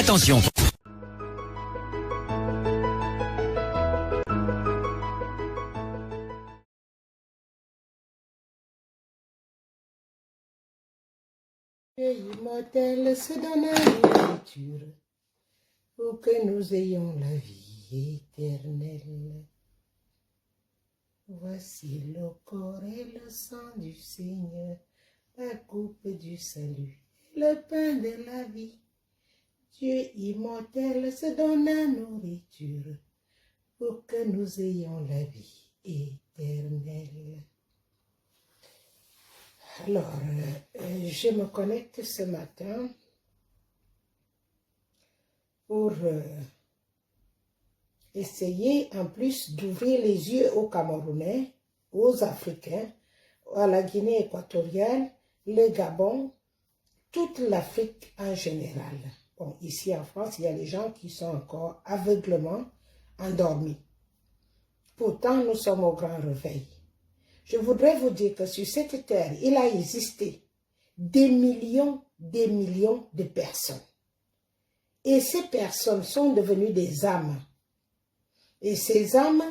Attention. Dieu immortel se donne la nourriture pour que nous ayons la vie éternelle. Voici le corps et le sang du Seigneur, la coupe du salut et le pain de la vie. Dieu immortel se donne la nourriture pour que nous ayons la vie éternelle. Alors, je me connecte ce matin pour essayer en plus d'ouvrir les yeux aux Camerounais, aux Africains, à la Guinée équatoriale, le Gabon, toute l'Afrique en général. Bon, ici en France, il y a les gens qui sont encore aveuglément endormis. Pourtant, nous sommes au grand réveil. Je voudrais vous dire que sur cette terre, il a existé des millions de personnes. Et ces personnes sont devenues des âmes. Et ces âmes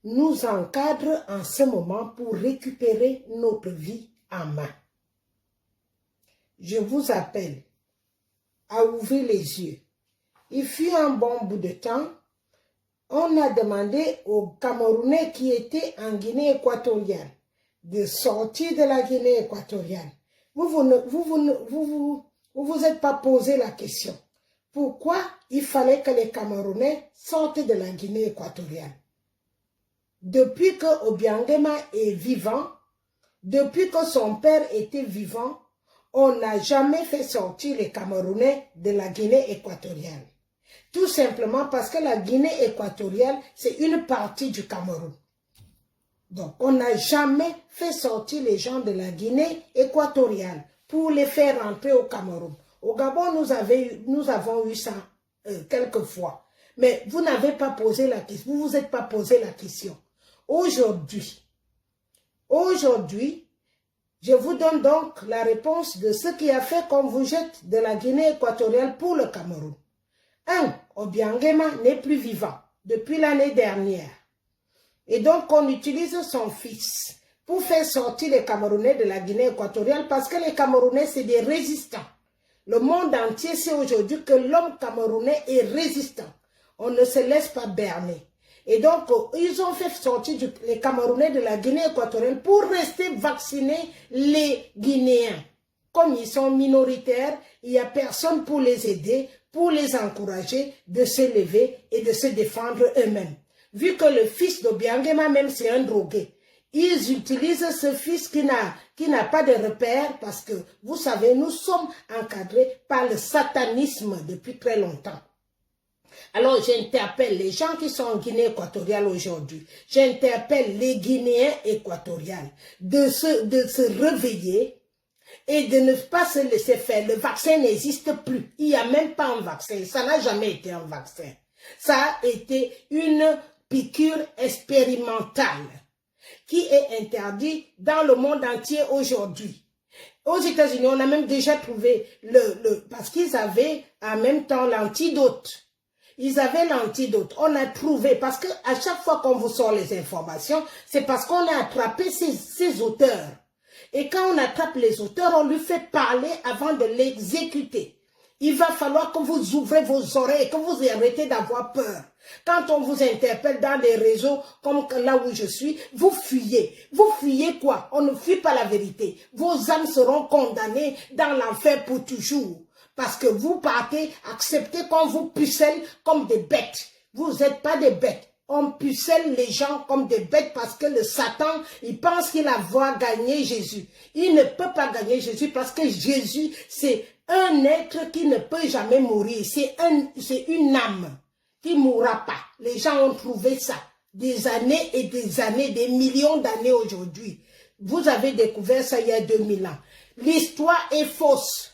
nous encadrent en ce moment pour récupérer notre vie en main. Je vous appelle à ouvrir les yeux. Il fut un bon bout de temps, on a demandé aux Camerounais qui étaient en Guinée équatoriale de sortir de la Guinée équatoriale. Vous êtes pas posé la question. Pourquoi il fallait que les Camerounais sortent de la Guinée équatoriale? Depuis que Obiangema est vivant, depuis que son père était vivant, on n'a jamais fait sortir les Camerounais de la Guinée équatoriale. Tout simplement parce que la Guinée équatoriale, c'est une partie du Cameroun. Donc, on n'a jamais fait sortir les gens de la Guinée équatoriale pour les faire rentrer au Cameroun. Au Gabon, nous avons eu ça quelques fois. Mais vous n'avez pas posé la question, vous vous êtes pas posé la question. Aujourd'hui, je vous donne donc la réponse de ce qui a fait qu'on vous jette de la Guinée équatoriale pour le Cameroun. 1. Obiangema n'est plus vivant depuis l'année dernière. Et donc, on utilise son fils pour faire sortir les Camerounais de la Guinée équatoriale parce que les Camerounais, c'est des résistants. Le monde entier sait aujourd'hui que l'homme camerounais est résistant. On ne se laisse pas berner. Et donc, ils ont fait sortir les Camerounais de la Guinée équatoriale pour rester vacciner les Guinéens. Comme ils sont minoritaires, il n'y a personne pour les aider, pour les encourager de se lever et de se défendre eux-mêmes. Vu que le fils d'Obiangema même c'est un drogué, ils utilisent ce fils qui n'a pas de repère parce que, vous savez, nous sommes encadrés par le satanisme depuis très longtemps. Alors j'interpelle les gens qui sont en Guinée équatoriale aujourd'hui, j'interpelle les Guinéens équatoriales de se réveiller et de ne pas se laisser faire. Le vaccin n'existe plus. Il n'y a même pas un vaccin. Ça n'a jamais été un vaccin. Ça a été une piqûre expérimentale qui est interdite dans le monde entier aujourd'hui. Aux États-Unis, on a même déjà trouvé parce qu'ils avaient en même temps l'antidote. Ils avaient l'antidote. On a trouvé, parce que à chaque fois qu'on vous sort les informations, c'est parce qu'on a attrapé ces auteurs. Et quand on attrape les auteurs, on lui fait parler avant de l'exécuter. Il va falloir que vous ouvrez vos oreilles, que vous arrêtez d'avoir peur. Quand on vous interpelle dans des réseaux comme là où je suis, vous fuyez. Vous fuyez quoi? On ne fuit pas la vérité. Vos âmes seront condamnées dans l'enfer pour toujours. Parce que vous partez, acceptez qu'on vous pucelle comme des bêtes. Vous n'êtes pas des bêtes. On pucelle les gens comme des bêtes parce que le Satan, il pense qu'il va gagner Jésus. Il ne peut pas gagner Jésus parce que Jésus, c'est un être qui ne peut jamais mourir. C'est une âme qui ne mourra pas. Les gens ont trouvé ça. Des années et des années, des millions d'années aujourd'hui. Vous avez découvert ça il y a 2000 ans. L'histoire est fausse.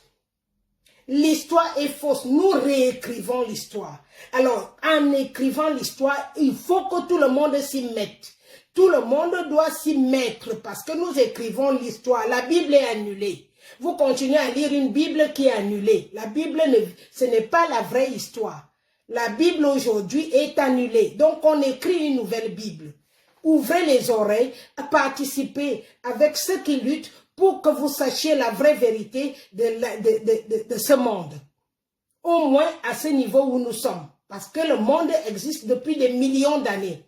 L'histoire est fausse. Nous réécrivons l'histoire. Alors, en écrivant l'histoire, il faut que tout le monde s'y mette. Tout le monde doit s'y mettre parce que nous écrivons l'histoire. La Bible est annulée. Vous continuez à lire une Bible qui est annulée. La Bible, ce n'est pas la vraie histoire. La Bible aujourd'hui est annulée. Donc, on écrit une nouvelle Bible. Ouvrez les oreilles, participez avec ceux qui luttent pour que vous sachiez la vraie vérité de ce monde. Au moins à ce niveau où nous sommes. Parce que le monde existe depuis des millions d'années.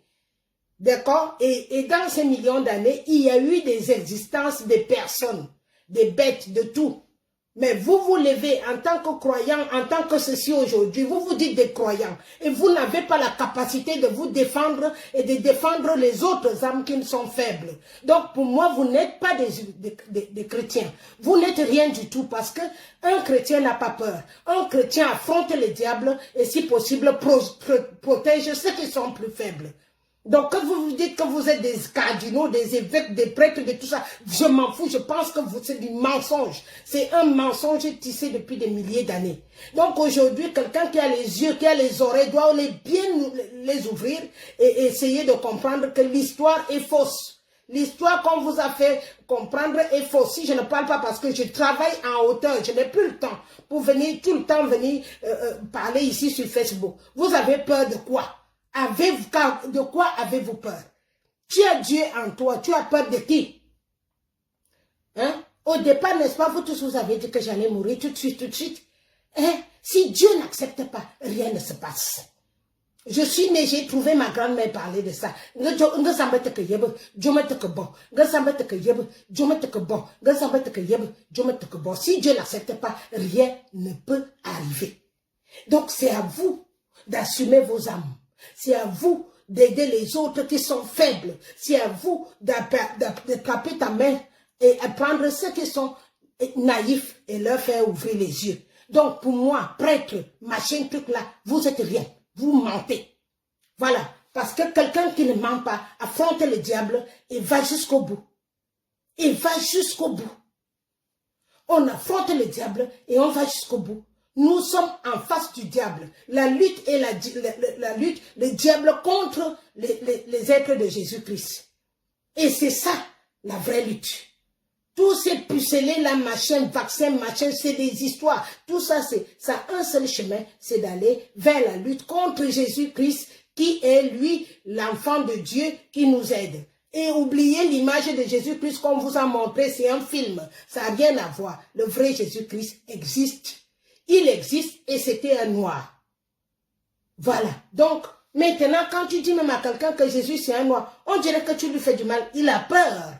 D'accord? Et dans ces millions d'années, il y a eu des existences des personnes, des bêtes, de tout. Mais vous vous levez en tant que croyant, en tant que ceci aujourd'hui, vous vous dites des croyants. Et vous n'avez pas la capacité de vous défendre et de défendre les autres âmes qui sont faibles. Donc pour moi, vous n'êtes pas des chrétiens. Vous n'êtes rien du tout parce que un chrétien n'a pas peur. Un chrétien affronte le diable et si possible protège ceux qui sont plus faibles. Donc, quand vous vous dites que vous êtes des cardinaux, des évêques, des prêtres, de tout ça, je m'en fous, je pense que c'est du mensonge. C'est un mensonge tissé depuis des milliers d'années. Donc, aujourd'hui, quelqu'un qui a les yeux, qui a les oreilles, doit bien les ouvrir et essayer de comprendre que l'histoire est fausse. L'histoire qu'on vous a fait comprendre est fausse. Si je ne parle pas parce que je travaille en hauteur, je n'ai plus le temps pour venir tout le temps parler ici sur Facebook. Vous avez peur de quoi? De quoi avez-vous peur? Tu as Dieu en toi, tu as peur de qui? Hein? Au départ, n'est-ce pas, vous tous vous avez dit que j'allais mourir tout de suite. Hein? Si Dieu n'accepte pas, rien ne se passe. Je suis née, j'ai trouvé ma grand-mère parler de ça. Si Dieu n'accepte pas, rien ne peut arriver. Donc c'est à vous d'assumer vos âmes. C'est à vous d'aider les autres qui sont faibles. C'est à vous d'attraper ta main et à prendre ceux qui sont naïfs et leur faire ouvrir les yeux. Donc pour moi, prêtre, machin, truc là, vous êtes rien. Vous mentez. Voilà. Parce que quelqu'un qui ne ment pas affronte le diable et va jusqu'au bout. Il va jusqu'au bout. On affronte le diable et on va jusqu'au bout. Nous sommes en face du diable. La lutte est la lutte, le diable contre les êtres de Jésus-Christ. Et c'est ça, la vraie lutte. Tous ces pucelés, là, machin, vaccin, machin, c'est des histoires. Tout ça, ça a un seul chemin, c'est d'aller vers la lutte contre Jésus-Christ, qui est, lui, l'enfant de Dieu qui nous aide. Et oubliez l'image de Jésus-Christ qu'on vous a montré, c'est un film. Ça n'a rien à voir. Le vrai Jésus-Christ existe. Il existe et c'était un noir. Voilà. Donc, maintenant, quand tu dis même à quelqu'un que Jésus c'est un noir, on dirait que tu lui fais du mal. Il a peur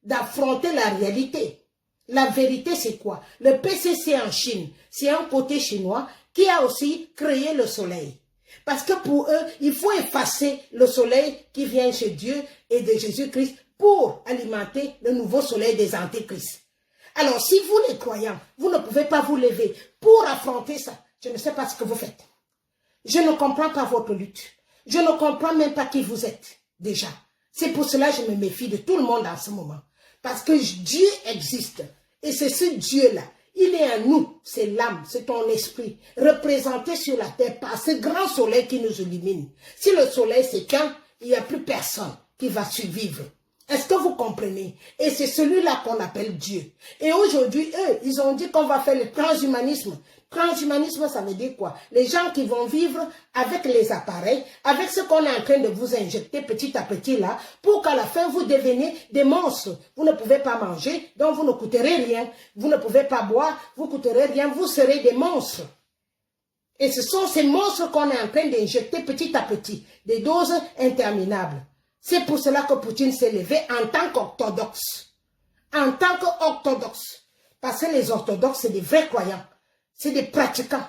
d'affronter la réalité. La vérité, c'est quoi? Le PCC en Chine, c'est un côté chinois qui a aussi créé le soleil. Parce que pour eux, il faut effacer le soleil qui vient chez Dieu et de Jésus-Christ pour alimenter le nouveau soleil des antéchrists. Alors, si vous les croyants, vous ne pouvez pas vous lever pour affronter ça, je ne sais pas ce que vous faites. Je ne comprends pas votre lutte. Je ne comprends même pas qui vous êtes, déjà. C'est pour cela que je me méfie de tout le monde en ce moment. Parce que Dieu existe. Et c'est ce Dieu-là. Il est en nous. C'est l'âme, c'est ton esprit. Représenté sur la terre par ce grand soleil qui nous illumine. Si le soleil s'éteint, il n'y a plus personne qui va survivre. Est-ce que vous comprenez? Et c'est celui-là qu'on appelle Dieu. Et aujourd'hui, eux, ils ont dit qu'on va faire le transhumanisme. Transhumanisme, ça veut dire quoi? Les gens qui vont vivre avec les appareils, avec ce qu'on est en train de vous injecter petit à petit là, pour qu'à la fin, vous deveniez des monstres. Vous ne pouvez pas manger, donc vous ne coûterez rien. Vous ne pouvez pas boire, vous ne coûterez rien, vous serez des monstres. Et ce sont ces monstres qu'on est en train d'injecter petit à petit, des doses interminables. C'est pour cela que Poutine s'est levé en tant qu'orthodoxe. En tant qu'orthodoxe. Parce que les orthodoxes, c'est des vrais croyants. C'est des pratiquants.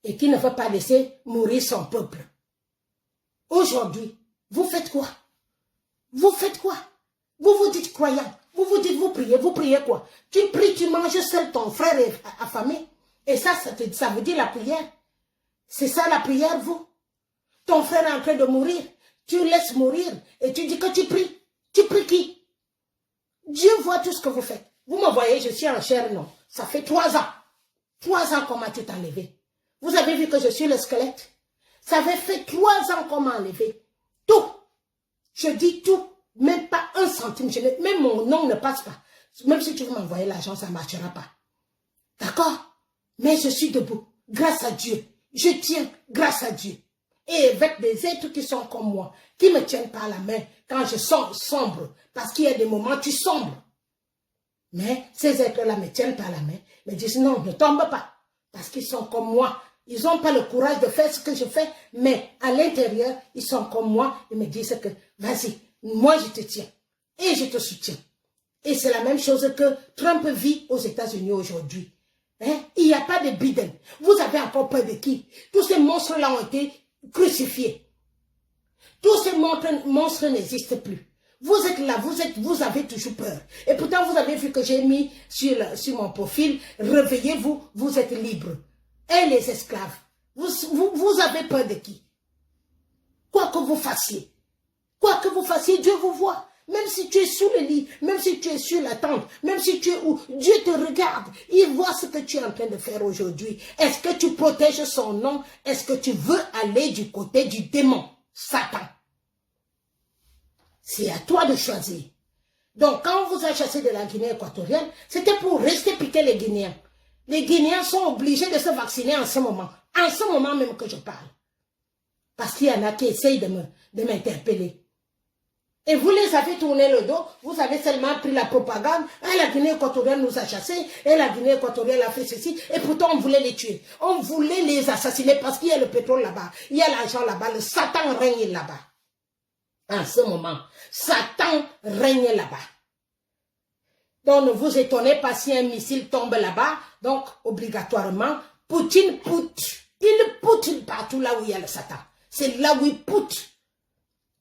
Et qui ne veut pas laisser mourir son peuple. Aujourd'hui, vous faites quoi? Vous faites quoi? Vous vous dites croyant. Vous vous dites, vous priez quoi? Tu pries, tu manges seul, ton frère est affamé. Et ça veut dire la prière. C'est ça la prière, vous? Ton frère est en train de mourir. Tu laisses mourir et tu dis que tu pries. Tu pries qui? Dieu voit tout ce que vous faites. Vous me voyez, je suis en chair, non. Ça fait 3 ans. 3 ans qu'on m'a tout enlevé. Vous avez vu que je suis le squelette? Ça avait fait 3 ans qu'on m'a enlevé. Tout. Je dis tout. Même pas 1 centime. Même mon nom ne passe pas. Même si tu veux m'envoyer l'argent, ça ne marchera pas. D'accord? Mais je suis debout, grâce à Dieu. Je tiens, grâce à Dieu. Et avec des êtres qui sont comme moi, qui me tiennent par la main quand je sombre. Parce qu'il y a des moments où tu sombres. Mais ces êtres-là me tiennent par la main, me disent non, ne tombe pas. Parce qu'ils sont comme moi. Ils n'ont pas le courage de faire ce que je fais, mais à l'intérieur, ils sont comme moi. Ils me disent que vas-y, moi je te tiens et je te soutiens. Et c'est la même chose que Trump vit aux États-Unis aujourd'hui. Hein? Il n'y a pas de Biden. Vous avez encore peur de qui? Tous ces monstres-là ont été crucifiés. Tous ces monstres n'existent plus. Vous êtes là, vous avez toujours peur. Et pourtant, vous avez vu que j'ai mis sur mon profil, réveillez-vous, vous êtes libres. Et les esclaves, vous avez peur de qui? Quoi que vous fassiez, Dieu vous voit. Même si tu es sous le lit, même si tu es sur la tente, même si tu es où, Dieu te regarde. Il voit ce que tu es en train de faire aujourd'hui. Est-ce que tu protèges son nom? Est-ce que tu veux aller du côté du démon, Satan? C'est à toi de choisir. Donc, quand on vous a chassé de la Guinée équatoriale, c'était pour rester piquer les Guinéens. Les Guinéens sont obligés de se vacciner en ce moment même que je parle. Parce qu'il y en a qui essayent de m'interpeller. Et vous les avez tourné le dos, vous avez seulement pris la propagande, et la Guinée équatoriale nous a chassés, et la Guinée équatoriale a fait ceci, et pourtant on voulait les tuer. On voulait les assassiner parce qu'il y a le pétrole là-bas, il y a l'argent là-bas, le Satan règne là-bas. En ce moment, Satan règne là-bas. Donc ne vous étonnez pas si un missile tombe là-bas, donc obligatoirement, Poutine il poute partout là où il y a le Satan. C'est là où il poute.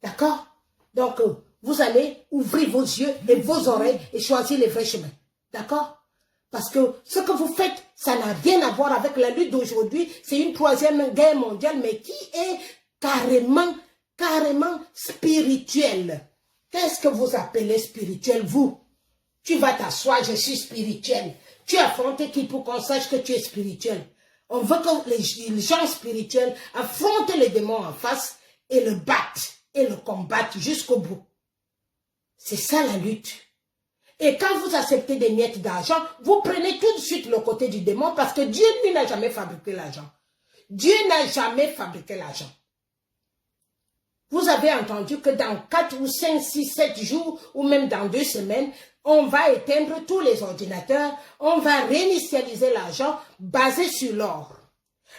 D'accord? Donc, vous allez ouvrir vos yeux et vos oreilles et choisir les vrais chemins. D'accord? Parce que ce que vous faites, ça n'a rien à voir avec la lutte d'aujourd'hui. C'est une troisième guerre mondiale, mais qui est carrément spirituelle. Qu'est-ce que vous appelez spirituel, vous? Tu vas t'asseoir, je suis spirituel. Tu affrontes qui pour qu'on sache que tu es spirituel? On veut que les gens spirituels affrontent les démons en face et le battent. Et le combattre jusqu'au bout. C'est ça la lutte. Et quand vous acceptez des miettes d'argent, vous prenez tout de suite le côté du démon parce que Dieu, lui, n'a jamais fabriqué l'argent. Dieu n'a jamais fabriqué l'argent. Vous avez entendu que dans 4 ou 5, 6, 7 jours, ou même dans 2 semaines, on va éteindre tous les ordinateurs, on va réinitialiser l'argent basé sur l'or.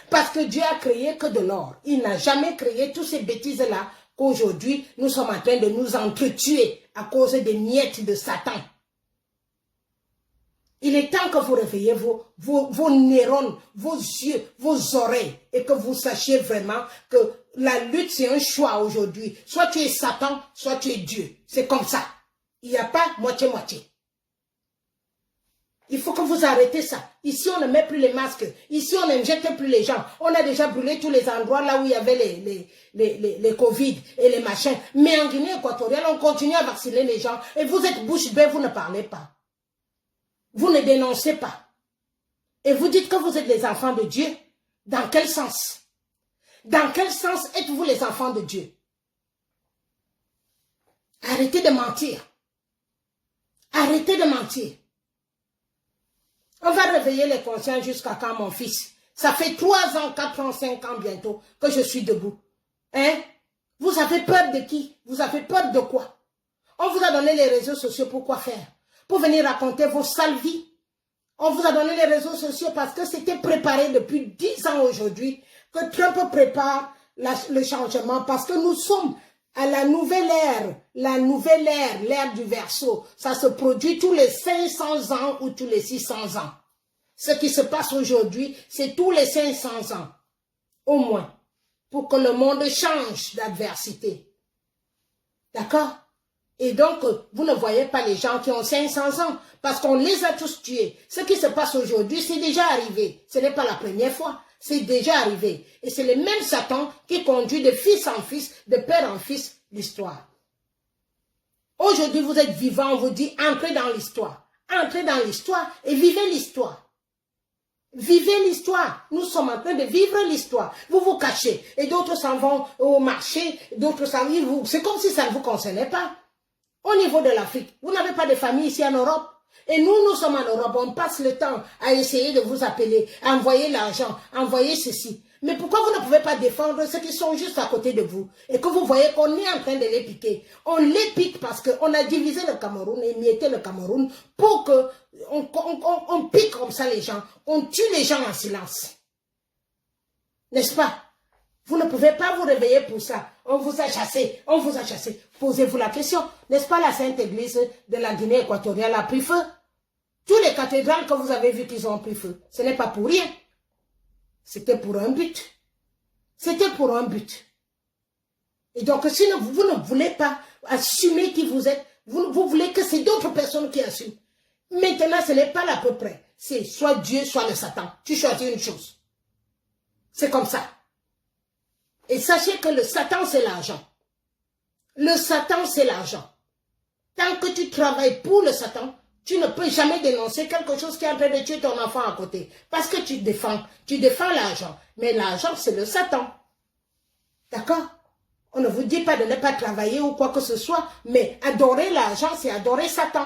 Parce que Dieu a créé que de l'or. Il n'a jamais créé toutes ces bêtises-là qu'aujourd'hui, nous sommes en train de nous entretuer à cause des miettes de Satan. Il est temps que vous réveillez vos neurones, vos yeux, vos oreilles et que vous sachiez vraiment que la lutte, c'est un choix aujourd'hui. Soit tu es Satan, soit tu es Dieu. C'est comme ça. Il n'y a pas moitié-moitié. Il faut que vous arrêtez ça. Ici, on ne met plus les masques. Ici, on n'injecte plus les gens. On a déjà brûlé tous les endroits là où il y avait les Covid et les machins. Mais en Guinée équatoriale, on continue à vacciner les gens. Et vous êtes bouche bée, vous ne parlez pas. Vous ne dénoncez pas. Et vous dites que vous êtes les enfants de Dieu. Dans quel sens? Dans quel sens êtes-vous les enfants de Dieu? Arrêtez de mentir. Arrêtez de mentir. On va réveiller les consciences jusqu'à quand, mon fils? Ça fait 3 ans, 4 ans, 5 ans bientôt que je suis debout. Hein? Vous avez peur de qui? Vous avez peur de quoi? On vous a donné les réseaux sociaux pour quoi faire? Pour venir raconter vos sales vies. On vous a donné les réseaux sociaux parce que c'était préparé depuis 10 ans aujourd'hui que Trump prépare le changement parce que nous sommes à la nouvelle ère, l'ère du Verseau. Ça se produit tous les 500 ans ou tous les 600 ans. Ce qui se passe aujourd'hui, c'est tous les 500 ans, au moins, pour que le monde change d'adversité. D'accord? Et donc, vous ne voyez pas les gens qui ont 500 ans, parce qu'on les a tous tués. Ce qui se passe aujourd'hui, c'est déjà arrivé. Ce n'est pas la première fois. C'est déjà arrivé. Et c'est le même Satan qui conduit de fils en fils, de père en fils, l'histoire. Aujourd'hui, vous êtes vivants, on vous dit, entrez dans l'histoire. Entrez dans l'histoire et vivez l'histoire. Vivez l'histoire. Nous sommes en train de vivre l'histoire. Vous vous cachez. Et d'autres s'en vont au marché, d'autres s'en vont. C'est comme si ça ne vous concernait pas. Au niveau de l'Afrique, vous n'avez pas de famille ici en Europe. Et nous sommes en Europe, on passe le temps à essayer de vous appeler, à envoyer l'argent, envoyer ceci. Mais pourquoi vous ne pouvez pas défendre ceux qui sont juste à côté de vous et que vous voyez qu'on est en train de les piquer? On les pique parce qu'on a divisé le Cameroun et mietté le Cameroun pour que on pique comme ça les gens, on tue les gens en silence. N'est-ce pas? Vous ne pouvez pas vous réveiller pour ça. On vous a chassé, on vous a chassé. Posez-vous la question. N'est-ce pas la Sainte Église de la Guinée équatoriale a pris feu? Tous les cathédrales que vous avez vues qu'ils ont pris feu, ce n'est pas pour rien. C'était pour un but. C'était pour un but. Et donc, si vous ne voulez pas assumer qui vous êtes, vous voulez que c'est d'autres personnes qui assument. Maintenant, ce n'est pas l'à peu près. C'est soit Dieu, soit le Satan. Tu choisis une chose. C'est comme ça. Et sachez que le Satan, c'est l'argent. Le Satan, c'est l'argent. Tant que tu travailles pour le Satan, tu ne peux jamais dénoncer quelque chose qui est en train de tuer ton enfant à côté. Parce que tu défends l'argent. Mais l'argent, c'est le Satan. D'accord? On ne vous dit pas de ne pas travailler ou quoi que ce soit, mais adorer l'argent, c'est adorer Satan.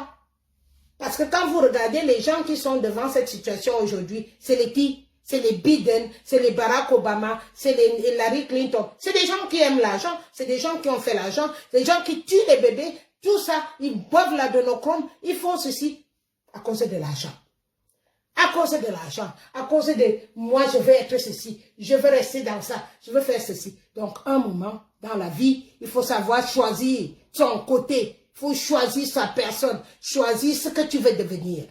Parce que quand vous regardez les gens qui sont devant cette situation aujourd'hui, c'est les qui? C'est les Biden, c'est les Barack Obama, c'est les Hillary Clinton. C'est des gens qui aiment l'argent, c'est des gens qui ont fait l'argent, des gens qui tuent les bébés, tout ça, ils boivent l'adénochrome, ils font ceci à cause de l'argent. À cause de l'argent, à cause de moi je vais être ceci, je veux rester dans ça, je veux faire ceci. Donc un moment dans la vie, il faut savoir choisir son côté, il faut choisir sa personne, choisir ce que tu veux devenir.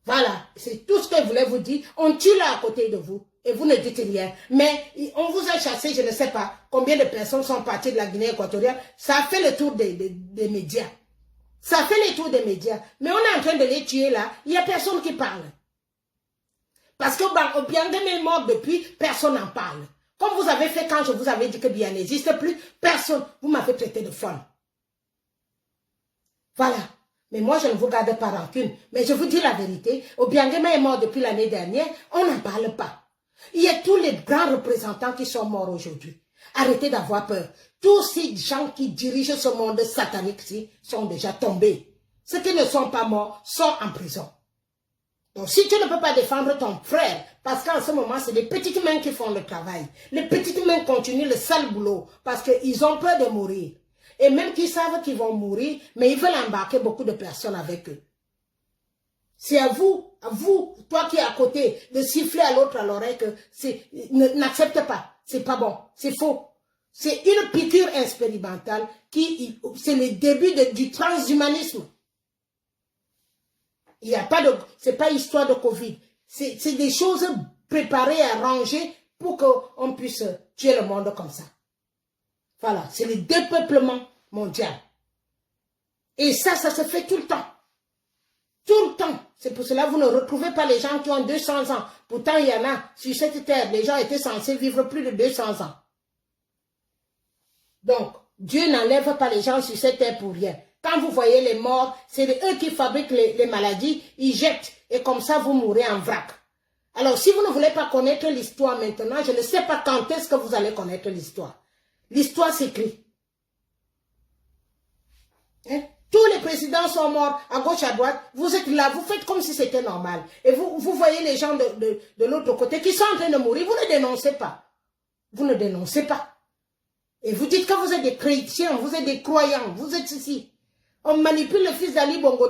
Voilà, c'est tout ce que je voulais vous dire. On tue là à côté de vous et vous ne dites rien. Mais on vous a chassé, je ne sais pas combien de personnes sont parties de la Guinée équatoriale. Ça a fait le tour des médias. Ça fait le tour des médias. Mais on est en train de les tuer là. Il n'y a personne qui parle. Parce que Obiangema est mort depuis, personne n'en parle. Comme vous avez fait quand je vous avais dit que Bian n'existe plus, personne, vous m'avez traité de folle. Voilà. Mais moi, je ne vous garde pas rancune. Mais je vous dis la vérité. Obiangema est mort depuis l'année dernière. On n'en parle pas. Il y a tous les grands représentants qui sont morts aujourd'hui. Arrêtez d'avoir peur. Tous ces gens qui dirigent ce monde satanique-ci sont déjà tombés. Ceux qui ne sont pas morts sont en prison. Donc, si tu ne peux pas défendre ton frère, parce qu'en ce moment, c'est les petites mains qui font le travail. Les petites mains continuent le sale boulot parce qu'ils ont peur de mourir. Et même qu'ils savent qu'ils vont mourir, mais ils veulent embarquer beaucoup de personnes avec eux. C'est à vous, toi qui es à côté, de siffler à l'autre à l'oreille que n'accepte pas, c'est pas bon, c'est faux. C'est une piqûre expérimentale qui, c'est le début du transhumanisme. Il n'y a pas de, c'est pas histoire de Covid. C'est des choses préparées, arrangées pour qu'on puisse tuer le monde comme ça. Voilà, c'est le dépeuplement mondial. Et ça se fait tout le temps. Tout le temps. C'est pour cela que vous ne retrouvez pas les gens qui ont 200 ans. Pourtant, il y en a sur cette terre. Les gens étaient censés vivre plus de 200 ans. Donc, Dieu n'enlève pas les gens sur cette terre pour rien. Quand vous voyez les morts, c'est eux qui fabriquent les maladies. Ils jettent. Et comme ça, vous mourrez en vrac. Alors, si vous ne voulez pas connaître l'histoire maintenant, je ne sais pas quand est-ce que vous allez connaître l'histoire. L'histoire s'écrit. Hein? Tous les présidents sont morts à gauche, à droite. Vous êtes là, vous faites comme si c'était normal. Et vous voyez les gens de l'autre côté qui sont en train de mourir. Vous ne dénoncez pas. Vous ne dénoncez pas. Et vous dites que vous êtes des chrétiens, vous êtes des croyants, vous êtes ici. On manipule le fils d'Ali Bongo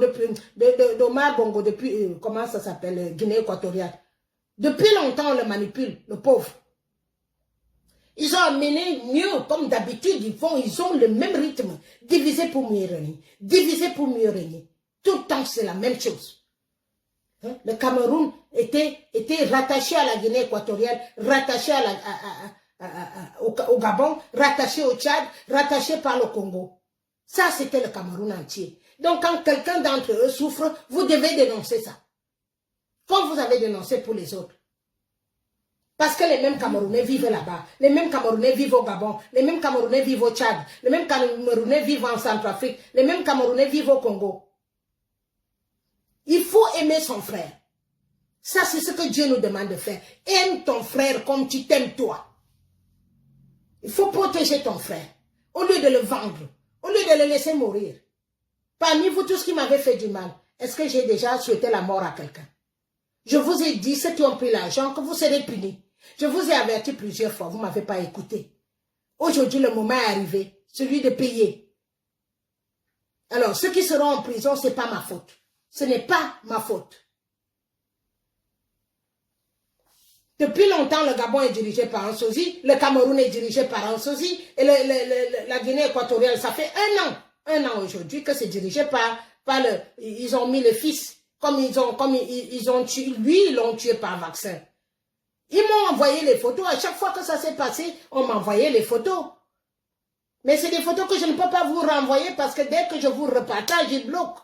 d'Omar Bongo depuis, comment ça s'appelle, Guinée équatoriale. Depuis longtemps, on le manipule, le pauvre. Ils ont amené mieux, comme d'habitude, ils ont le même rythme. Diviser pour mieux régner. Diviser pour mieux régner. Tout le temps, c'est la même chose. Hein? Le Cameroun était rattaché à la Guinée équatoriale, rattaché au Gabon, rattaché au Tchad, rattaché par le Congo. Ça, c'était le Cameroun entier. Donc, quand quelqu'un d'entre eux souffre, vous devez dénoncer ça. Comme vous avez dénoncé pour les autres. Parce que les mêmes Camerounais vivent là-bas. Les mêmes Camerounais vivent au Gabon. Les mêmes Camerounais vivent au Tchad. Les mêmes Camerounais vivent en Centrafrique. Les mêmes Camerounais vivent au Congo. Il faut aimer son frère. Ça, c'est ce que Dieu nous demande de faire. Aime ton frère comme tu t'aimes toi. Il faut protéger ton frère. Au lieu de le vendre. Au lieu de le laisser mourir. Parmi vous tous qui m'avez fait du mal. est-ce que j'ai déjà souhaité la mort à quelqu'un? Je vous ai dit, ceux qui ont pris l'argent, que vous serez punis. Je vous ai averti plusieurs fois, vous ne m'avez pas écouté. Aujourd'hui, le moment est arrivé, celui de payer. Alors, ceux qui seront en prison, ce n'est pas ma faute. Ce n'est pas ma faute. Depuis longtemps, le Gabon est dirigé par un sosie, le Cameroun est dirigé par un sosie, et la Guinée équatoriale, ça fait un an aujourd'hui que c'est dirigé par ils ont mis le fils, ils ont tué, lui, ils l'ont tué par vaccin. Ils m'ont envoyé les photos, à chaque fois que ça s'est passé, on m'a envoyé les photos. Mais c'est des photos que je ne peux pas vous renvoyer parce que dès que je vous repartage, ils bloquent.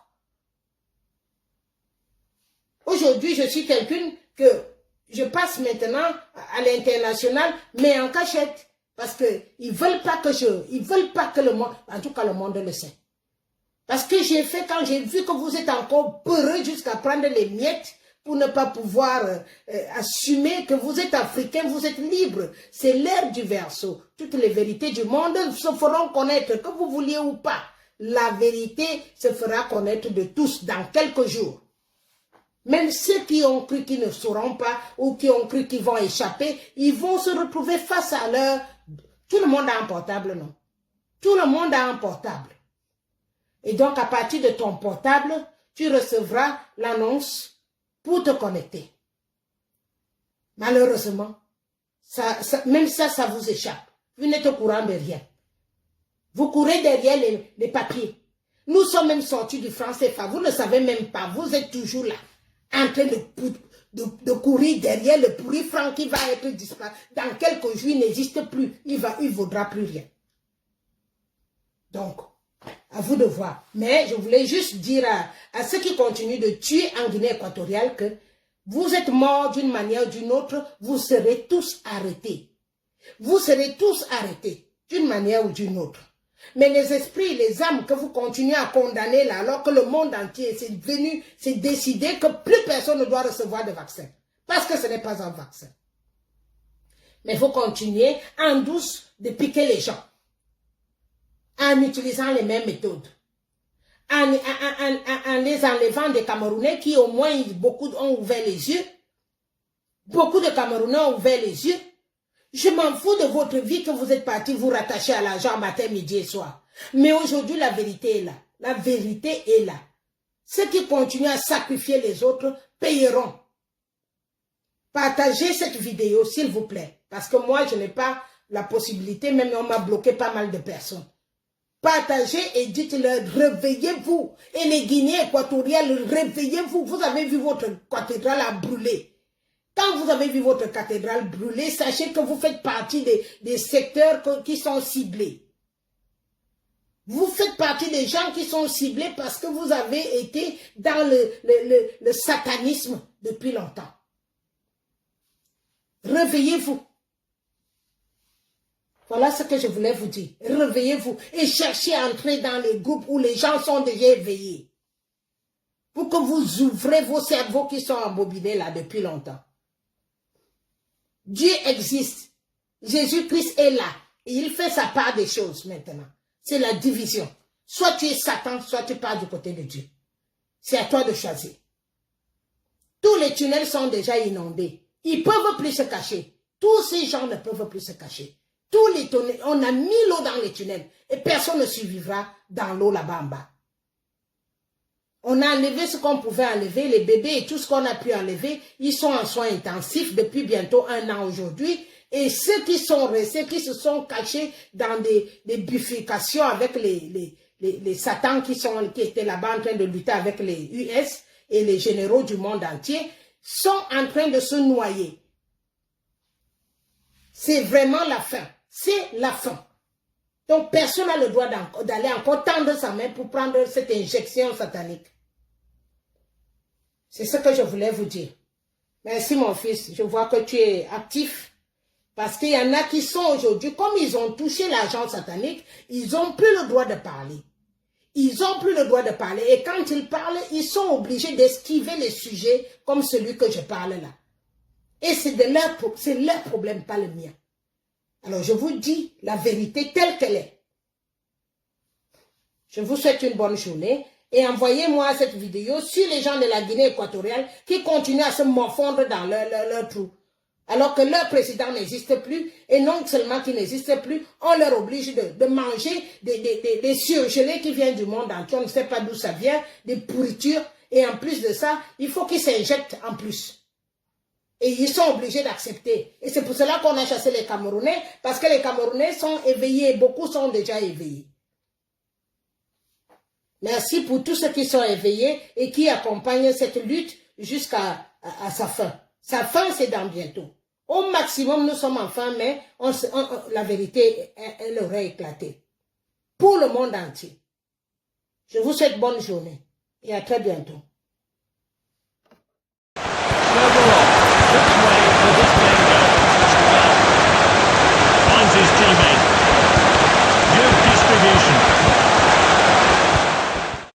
Aujourd'hui, je suis quelqu'un que je passe maintenant à l'international, mais en cachette. Parce qu'ils ne veulent pas que le monde, en tout cas le monde le sait. Parce que j'ai fait, quand j'ai vu que vous êtes encore peureux jusqu'à prendre les miettes pour ne pas pouvoir assumer que vous êtes africain, vous êtes libre. C'est l'ère du verseau. Toutes les vérités du monde se feront connaître, que vous vouliez ou pas. La vérité se fera connaître de tous dans quelques jours. Même ceux qui ont cru qu'ils ne sauront pas ou qui ont cru qu'ils vont échapper, ils vont se retrouver face à leur... Tout le monde a un portable, non? Tout le monde a un portable. Et donc, à partir de ton portable, tu recevras l'annonce pour te connecter. Malheureusement, même ça vous échappe. Vous n'êtes au courant de rien. Vous courez derrière les papiers. Nous sommes même sortis du franc CFA. Vous ne savez même pas. Vous êtes toujours là, en train de courir derrière le pourri franc qui va être disparu. Dans quelques jours, il n'existe plus. Il ne vaudra plus rien. Donc, à vous de voir. Mais je voulais juste dire à ceux qui continuent de tuer en Guinée équatoriale que vous êtes morts d'une manière ou d'une autre, vous serez tous arrêtés. Vous serez tous arrêtés d'une manière ou d'une autre. Mais les esprits, les âmes que vous continuez à condamner là, alors que le monde entier s'est décidé que plus personne ne doit recevoir de vaccin. Parce que ce n'est pas un vaccin. Mais il faut continuer en douce de piquer les gens. En utilisant les mêmes méthodes. En les enlevant des Camerounais qui au moins beaucoup ont ouvert les yeux. Beaucoup de Camerounais ont ouvert les yeux. Je m'en fous de votre vie que vous êtes partis vous rattacher à l'argent matin, midi et soir. Mais aujourd'hui, la vérité est là. La vérité est là. Ceux qui continuent à sacrifier les autres payeront. Partagez cette vidéo, s'il vous plaît. Parce que moi, je n'ai pas la possibilité, même on m'a bloqué pas mal de personnes. Partagez et dites-leur, réveillez-vous. Et les Guinéens équatoriens, réveillez-vous. Vous avez vu votre cathédrale à brûler. Quand vous avez vu votre cathédrale brûler, sachez que vous faites partie des secteurs qui sont ciblés. Vous faites partie des gens qui sont ciblés parce que vous avez été dans le satanisme depuis longtemps. Réveillez-vous. Voilà ce que je voulais vous dire. Réveillez-vous et cherchez à entrer dans les groupes où les gens sont déjà éveillés. Pour que vous ouvrez vos cerveaux qui sont embobinés là depuis longtemps. Dieu existe. Jésus-Christ est là. Et il fait sa part des choses maintenant. C'est la division. Soit tu es Satan, soit tu pars du côté de Dieu. C'est à toi de choisir. Tous les tunnels sont déjà inondés. Ils ne peuvent plus se cacher. Tous ces gens ne peuvent plus se cacher. Tous les tunnels, on a mis l'eau dans les tunnels. Et personne ne survivra dans l'eau là-bas en bas. On a enlevé ce qu'on pouvait enlever, les bébés et tout ce qu'on a pu enlever, ils sont en soins intensifs depuis bientôt 1 an aujourd'hui. Et ceux qui sont restés, qui se sont cachés dans des bifurcations avec les satans qui étaient là-bas en train de lutter avec les US et les généraux du monde entier, sont en train de se noyer. C'est vraiment la fin. C'est la fin. Donc personne n'a le droit d'aller encore tendre sa main pour prendre cette injection satanique. C'est ce que je voulais vous dire. Merci mon fils, je vois que tu es actif. Parce qu'il y en a qui sont aujourd'hui, comme ils ont touché l'argent satanique, ils n'ont plus le droit de parler. Ils n'ont plus le droit de parler. Et quand ils parlent, ils sont obligés d'esquiver les sujets comme celui que je parle là. Et c'est leur problème, pas le mien. Alors je vous dis la vérité telle qu'elle est. Je vous souhaite une bonne journée et envoyez-moi cette vidéo sur les gens de la Guinée équatoriale qui continuent à se morfondre dans leur trou. Alors que leur président n'existe plus, et non seulement qu'il n'existe plus, on leur oblige de manger des surgelés qui viennent du monde entier, on ne sait pas d'où ça vient, des pourritures, et en plus de ça, il faut qu'ils s'injectent en plus. Et ils sont obligés d'accepter. Et c'est pour cela qu'on a chassé les Camerounais, parce que les Camerounais sont éveillés, beaucoup sont déjà éveillés. Merci pour tous ceux qui sont éveillés et qui accompagnent cette lutte jusqu'à sa fin. Sa fin, c'est dans bientôt. Au maximum, nous sommes en fin, mais la vérité, elle aurait éclaté. Pour le monde entier. Je vous souhaite bonne journée et à très bientôt.